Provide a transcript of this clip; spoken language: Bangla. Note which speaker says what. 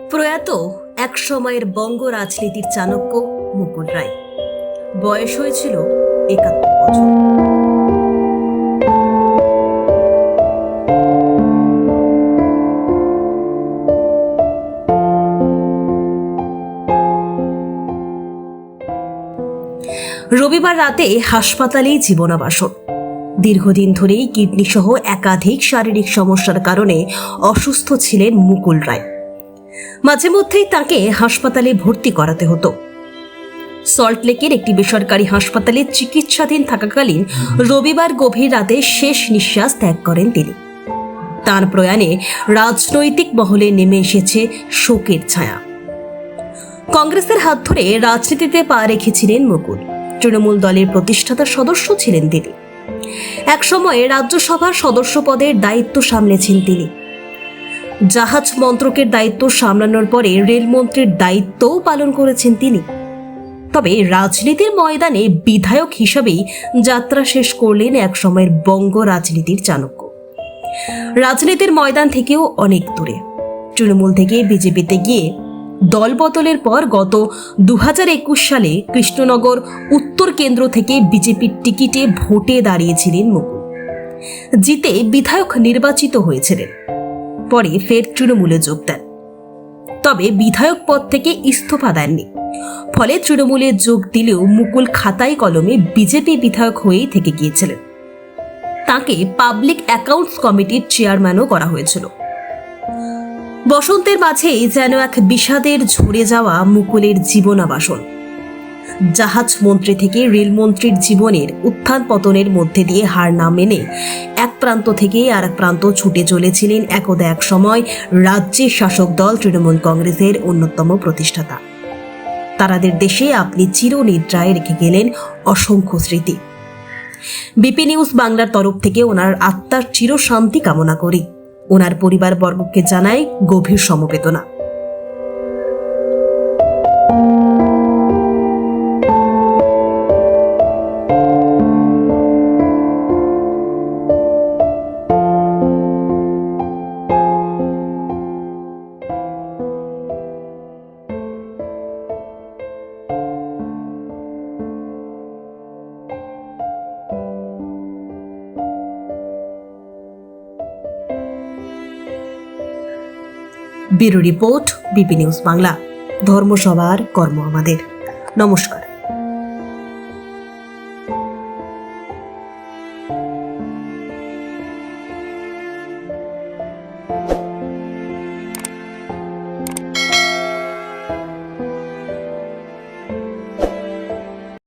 Speaker 1: প্রয়াত এক সময়ের বঙ্গ রাজনীতির চাণক্য মুকুল রায়। বয়স হয়েছিল ৭১ বছর। রবিবার রাতে হাসপাতালেই জীবনাবসান। দীর্ঘদিন ধরেই কিডনি সহ একাধিক শারীরিক সমস্যার কারণে অসুস্থ ছিলেন মুকুল রায়। মাঝে মধ্যেই তাকে হাসপাতালে ভর্তি করাতে হতো। সল্টলেকের একটি বেসরকারি হাসপাতালে চিকিৎসাধীন থাকাকালীন রবিবার গভীর রাতে শেষ নিঃশ্বাস ত্যাগ করেন তিনি। তাঁর প্রয়াণে রাজনৈতিক মহলে নেমে এসেছে শোকের ছায়া। কংগ্রেসের হাত ধরে রাজনীতিতে পা রেখেছিলেন মুকুল। তৃণমূল দলের প্রতিষ্ঠাতা সদস্য ছিলেন তিনি। একসময়ে রাজ্যসভার সদস্য পদের দায়িত্ব সামলেছেন তিনি। জাহাজ মন্ত্রকের দায়িত্ব সামলানোর পরে রেলমন্ত্রীর দায়িত্বও পালন করেছেন তিনি। তবে রাজনীতির ময়দানে বিধায়ক হিসাবেই যাত্রা শেষ করলেন একসময়ের বঙ্গ রাজনীতির চাণক্য। রাজনীতির ময়দান থেকেও অনেক দূরে, তৃণমূল থেকে বিজেপিতে গিয়ে দল বদলের পর গত ২০২১ সালে কৃষ্ণনগর উত্তর কেন্দ্র থেকে বিজেপির টিকিটে ভোটে দাঁড়িয়েছিলেন মুকুল। জিতে বিধায়ক নির্বাচিত হয়েছিলেন। পরে ফের তৃণমূলে যোগ দেন। তবে বিধায়ক পদ থেকে ইস্তফা দেননি। ফলে তৃণমূলে যোগ দিলেও মুকুল খাতায় কলমে বিজেপি বিধায়ক হয়েই থেকে গিয়েছিলেন। তাকে পাবলিক অ্যাকাউন্টস কমিটির চেয়ারম্যানও করা হয়েছিল। বসন্তের মাঝেই যেন এক বিষাদের ঝরে যাওয়া মুকুলের জীবনাবসান। জাহাজ মন্ত্রী থেকে রেলমন্ত্রীর জীবনের উত্থান পতনের মধ্যে দিয়ে হার না মেনে এক প্রান্ত থেকে আর এক প্রান্ত ছুটে চলেছিলেন একদা এক সময় রাজ্যের শাসক দল তৃণমূল কংগ্রেসের অন্যতম প্রতিষ্ঠাতা। তারাদের দেশে আপনি চিরনিদ্রায় রেখে গেলেন অসংখ্য স্মৃতি। বিপি নিউজ বাংলার তরফ থেকে ওনার আত্মার চিরশান্তি কামনা করি। ওনার পরিবারবর্গকে জানাই গভীর সমবেদনা। Bureau report, BP news Bangla. ধর্ম সবার, কর্ম আমাদের। নমস্কার।